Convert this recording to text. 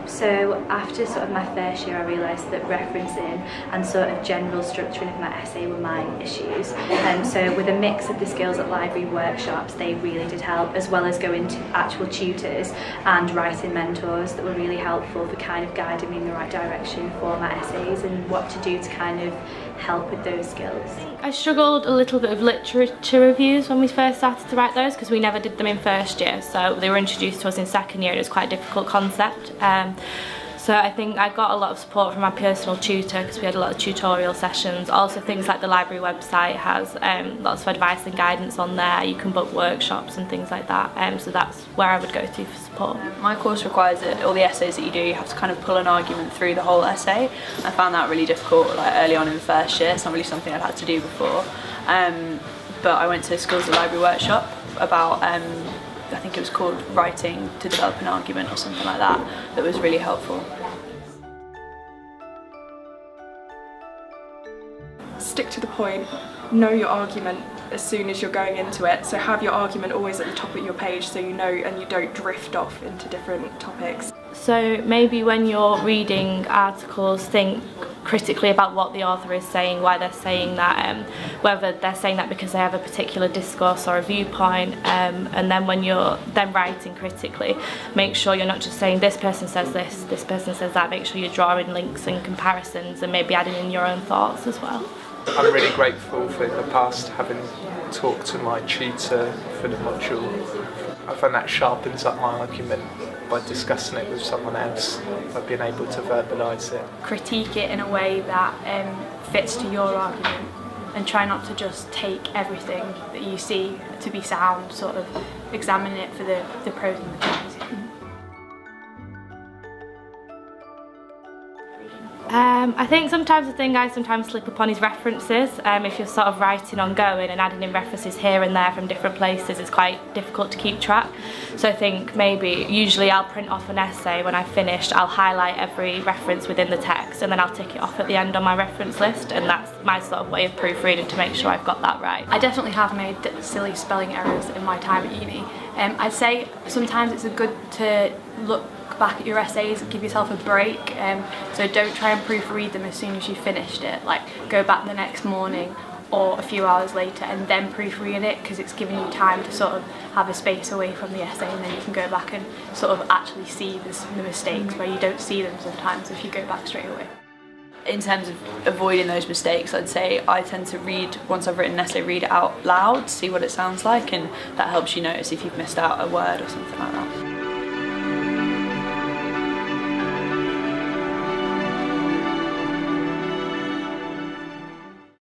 So after sort of my first year, I realised that referencing and sort of general structuring of my essay were my issues. So with a mix of the skills at library workshops, they really did help, as well as going to actual tutors and writing mentors that were really helpful for kind of guiding me in the right direction for my essays and what to do to kind of help with those skills. I struggled a little bit with literature reviews when we first started to write those, because we never did them in first year, so they were introduced to us in second year and it was quite a difficult concept. So I think I got a lot of support from my personal tutor because we had a lot of tutorial sessions. Also things like the library website has lots of advice and guidance on there. You can book workshops and things like that, so that's where I would go to for support. My course requires that all the essays that you do, you have to kind of pull an argument through the whole essay. I found that really difficult early on in the first year. It's not really something I'd had to do before. But I went to Schools at Library workshop about I think it was called Writing to Develop an Argument or something like that. That was really helpful. Stick to the point, know your argument as soon as you're going into it, so have your argument always at the top of your page so you know and you don't drift off into different topics. So maybe when you're reading articles, think critically about what the author is saying, why they're saying that, whether they're saying that because they have a particular discourse or a viewpoint, and then when you're then writing critically, make sure you're not just saying this person says this person says that. Make sure you're drawing links and comparisons and maybe adding in your own thoughts as well. I'm really grateful for in the past having talked to my tutor for the module. I find that sharpens up my argument by discussing it with someone else, by being able to verbalise it. Critique it in a way that fits to your argument, and try not to just take everything that you see to be sound, sort of examine it for the pros and the cons. I think sometimes the thing I sometimes slip upon is references. If you're sort of writing ongoing and adding in references here and there from different places, it's quite difficult to keep track. So I think usually I'll print off an essay. When I've finished, I'll highlight every reference within the text and then I'll tick it off at the end on my reference list, and that's my sort of way of proofreading to make sure I've got that right. I definitely have made silly spelling errors in my time at uni. I'd say sometimes it's good to look back at your essays and give yourself a break, so don't try and proofread them as soon as you've finished it. Like, go back the next morning or a few hours later and then proofread it, because it's giving you time to sort of have a space away from the essay, and then you can go back and sort of actually see the mistakes where you don't see them sometimes if you go back straight away. In terms of avoiding those mistakes, I'd say I tend to read, once I've written an essay, read it out loud, see what it sounds like, and that helps you notice if you've missed out a word or something like that.